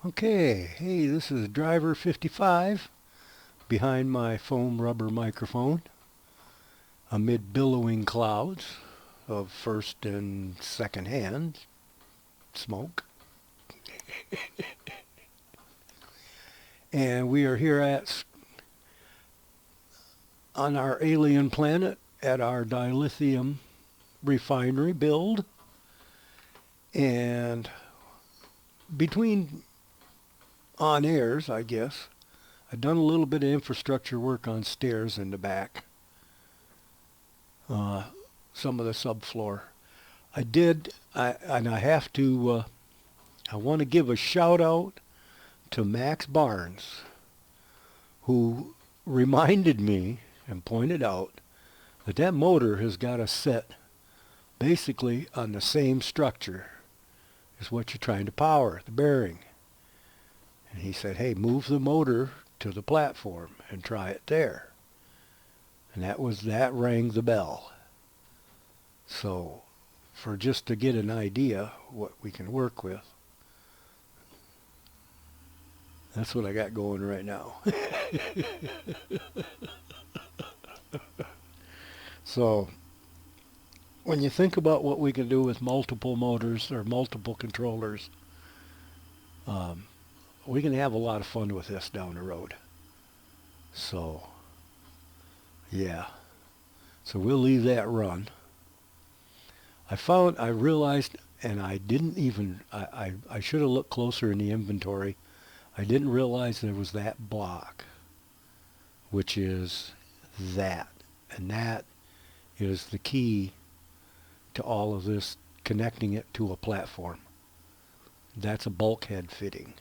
Okay, hey, this is driver 55 behind my foam rubber microphone amid billowing clouds of first and second hand smoke. And we are here on our alien planet at our dilithium refinery build. And between on airs, I guess, I've done a little bit of infrastructure work on stairs in the back, uh, some of the subfloor. And I have to, I want to give a shout out to Max Barnes, who reminded me and pointed out that that motor has got to set basically on the same structure as what you're trying to power, the bearing. And he said, hey, move the motor to the platform and try it there. And that rang the bell. So for just to get an idea what we can work with, that's what I got going right now. So when you think about what we can do with multiple motors or multiple controllers, um, we can have a lot of fun with this down the road. So, yeah. So we'll leave that run. I realized, and I didn't even, I should have looked closer in the inventory. I didn't realize there was that block, which is that. And that is the key to all of this, connecting it to a platform. That's a bulkhead fitting.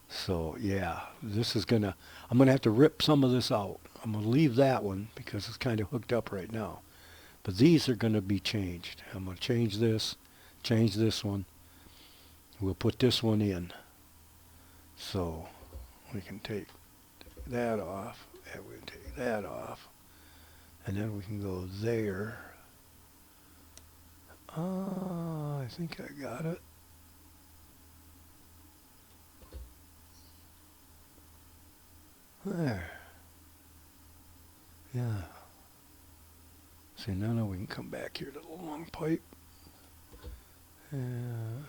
So yeah, I'm gonna have to rip some of this out. I'm gonna leave that one because it's kind of hooked up right now. But these are gonna be changed. I'm gonna change this one. We'll put this one in. So we can take that off, and we'll take that off. And then we can go there. I think I got it. There. Yeah. See, now we can come back here to the long pipe. And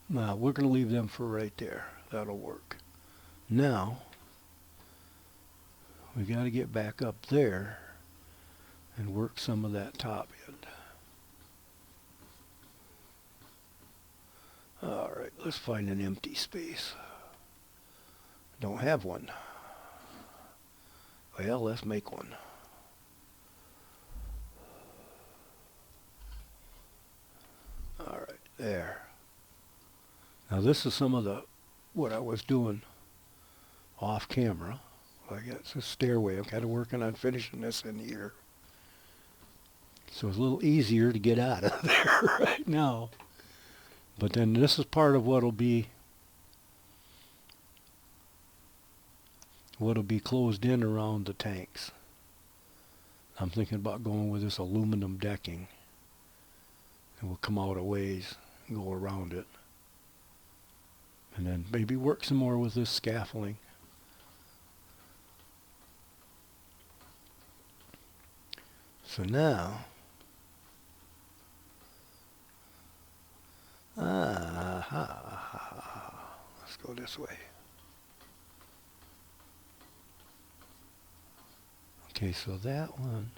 now we're going to leave them for right there. That'll work. Now, we got to get back up there and work some of that top end. All right, let's find an empty space. Don't have one. Well, let's make one. All right, there. Now this is some of what I was doing off camera. I got this stairway. I'm kind of working on finishing this in here. So it's a little easier to get out of there right now. But then this is part of what'll be closed in around the tanks. I'm thinking about going with this aluminum decking. And we'll come out a ways and go around it. And then maybe work some more with this scaffolding. So now, let's go this way. Okay, so that one.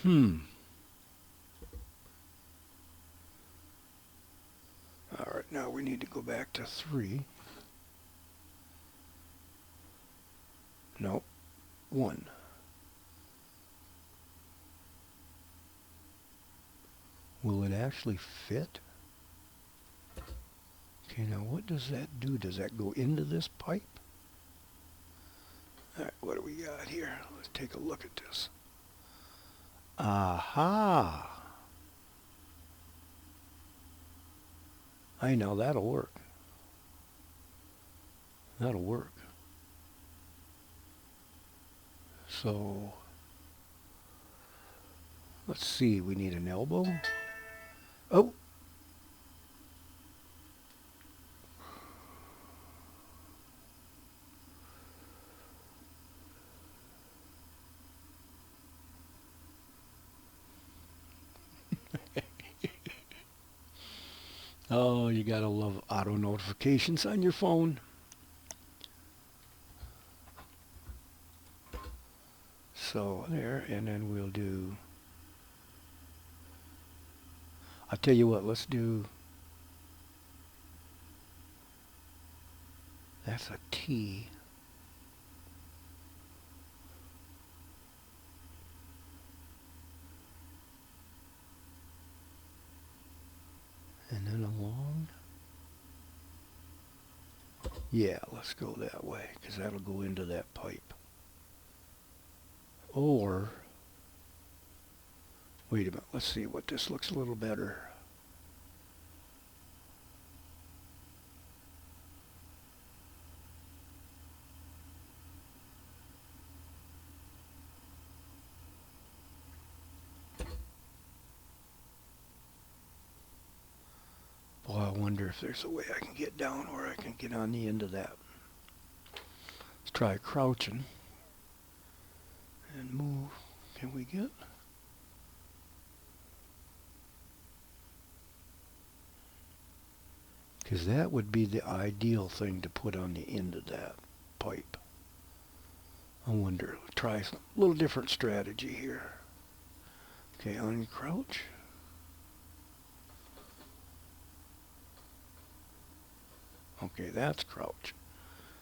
All right, now we need to go back to 3. Nope, 1. Will it actually fit? Okay, now what does that do? Does that go into this pipe? All right, what do we got here? Let's take a look at this. Aha! I know that'll work. That'll work. So, let's see, we need an elbow. Oh! Oh, you gotta love auto notifications on your phone. So, there, and then we'll do... I'll tell you what, let's do... That's a T. And then along. Yeah, let's go that way, because that'll go into that pipe. Or, wait a minute, let's see what this looks a little better. Boy, I wonder if there's a way I can get down where I can get on the end of that. Let's try crouching and move. Can we get? Because that would be the ideal thing to put on the end of that pipe. I wonder, try some little different strategy here. Okay, uncrouch. Okay, that's crouch.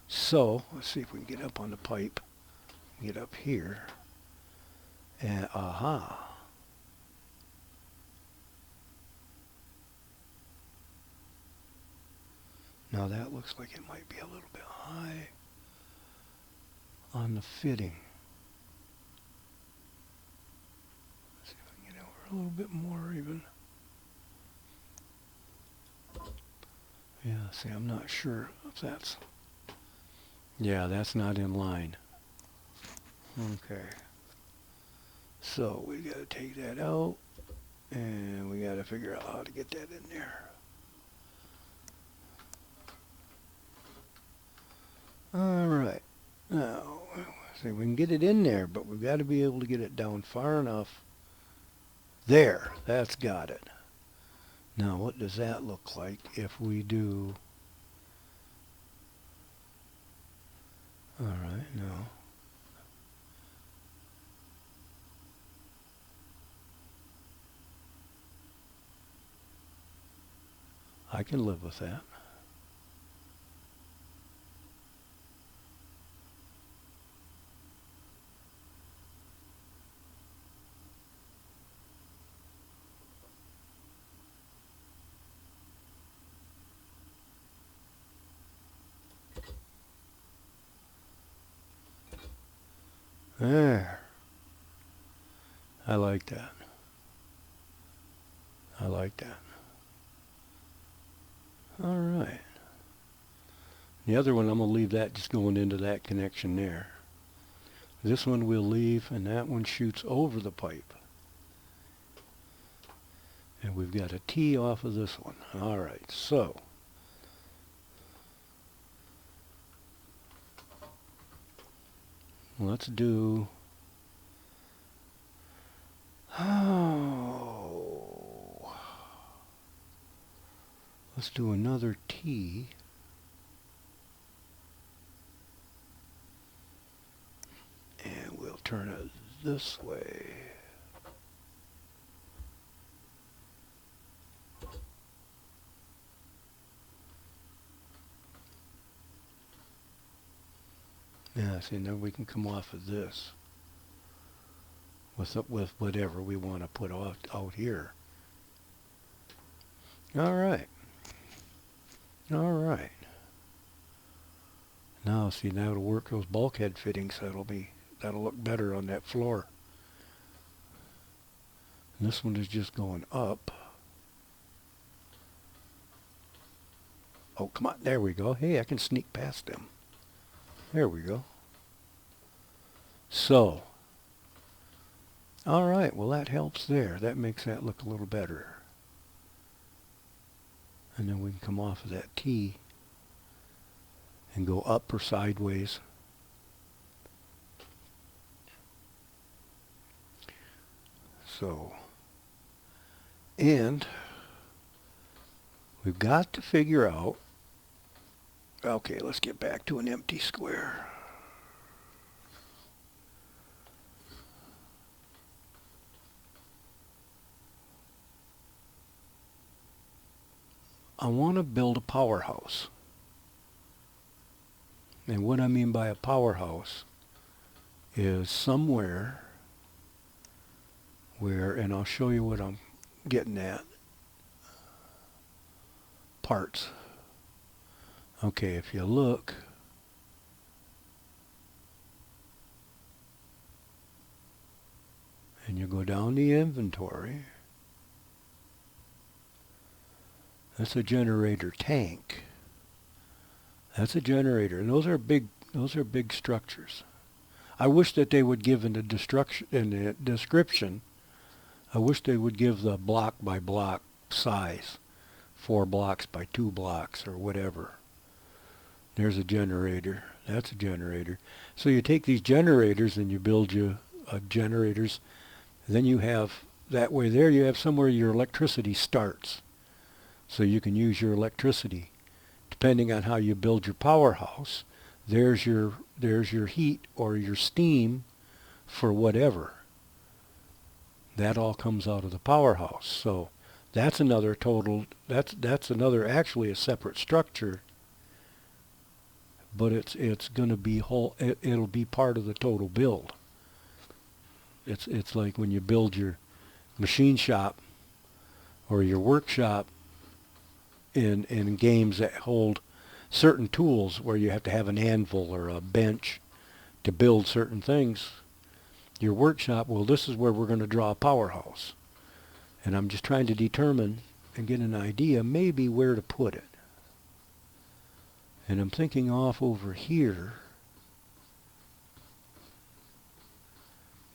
So, let's see if we can get up on the pipe. Get up here. And, aha. Now that looks like it might be a little bit high on the fitting. Let's see if I can get over a little bit more even. Yeah, see, I'm not sure if that's... Yeah, that's not in line. Okay. So we got to take that out, and we got to figure out how to get that in there. All right. Now, see, we can get it in there, but we've got to be able to get it down far enough. There, that's got it. Now, what does that look like if we do... All right, no. I can live with that. There. I like that. I like that. All right. The other one, I'm going to leave that just going into that connection there. This one we'll leave, and that one shoots over the pipe. And we've got a T off of this one. All right, so... let's do... Oh... Let's do another T. And we'll turn it this way. Yeah, see, now we can come off of this with whatever we want to put out here. All right. All right. Now, see, now to work those bulkhead fittings, that'll look better on that floor. And this one is just going up. Oh, come on. There we go. Hey, I can sneak past them. There we go. So, all right. Well, that helps there. That makes that look a little better. And then we can come off of that T and go up or sideways. So, and we've got to figure out, okay, let's get back to an empty square. I want to build a powerhouse. And what I mean by a powerhouse is somewhere where, and I'll show you what I'm getting at, parts. Okay, if you look, and you go down the inventory, that's a generator tank. That's a generator, and those are big structures. I wish that they would give in the description, I wish they would give the block by block size, 4 blocks by 2 blocks or whatever. There's a generator. That's a generator. So you take these generators and you build you generators. Then you have, that way there you have somewhere your electricity starts. So you can use your electricity. Depending on how you build your powerhouse, there's your heat or your steam for whatever. That all comes out of the powerhouse. So that's another that's another actually a separate structure, but it's going to be it'll be part of the total build. It's like when you build your machine shop or your workshop in games that hold certain tools where you have to have an anvil or a bench to build certain things. Your workshop, well, this is where we're going to draw a powerhouse. And I'm just trying to determine and get an idea maybe where to put it. And I'm thinking off over here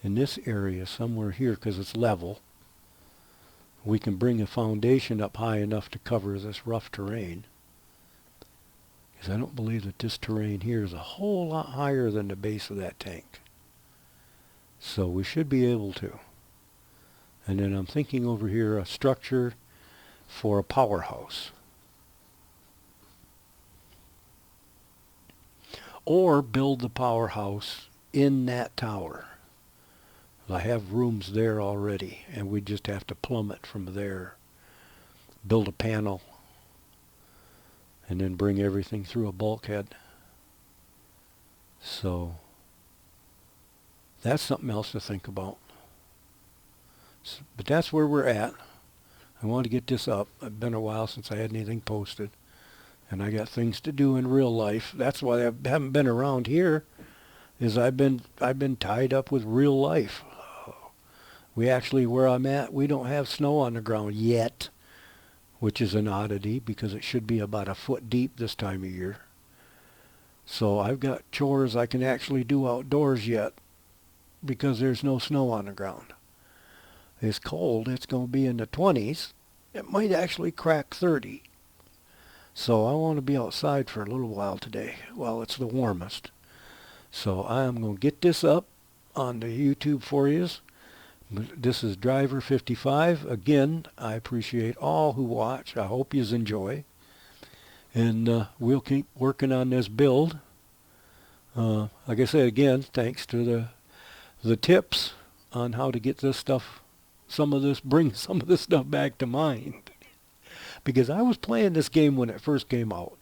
in this area, somewhere here, because it's level. We can bring a foundation up high enough to cover this rough terrain. Because I don't believe that this terrain here is a whole lot higher than the base of that tank. So we should be able to. And then I'm thinking over here a structure for a powerhouse. Or build the powerhouse in that tower. I have rooms there already, and we just have to plumb it from there. Build a panel, and then bring everything through a bulkhead. So that's something else to think about. But that's where we're at. I want to get this up. It's been a while since I had anything posted, and I got things to do in real life. That's why I haven't been around here, is I've been tied up with real life. We actually, where I'm at, we don't have snow on the ground yet, which is an oddity because it should be about a foot deep this time of year. So I've got chores I can actually do outdoors yet because there's no snow on the ground. It's cold. It's going to be in the 20s. It might actually crack 30. So I want to be outside for a little while today while it's the warmest. So I'm going to get this up on the YouTube for you. This is Driver 55. Again, I appreciate all who watch. I hope you enjoy. And we'll keep working on this build. Like I said, again, thanks to the tips on how to get this stuff, bring some of this stuff back to mind. Because I was playing this game when it first came out.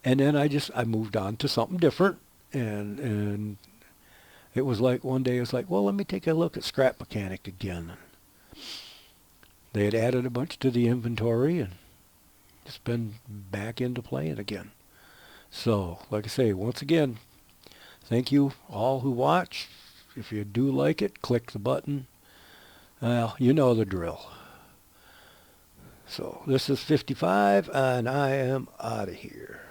And then I moved on to something different. And it was like one day, it's like, well, let me take a look at Scrap Mechanic again. They had added a bunch to the inventory, and it's been back into playing again. So, like I say, once again, thank you all who watch. If you do like it, click the button. Well, you know the drill. So this is 55, and I am out of here.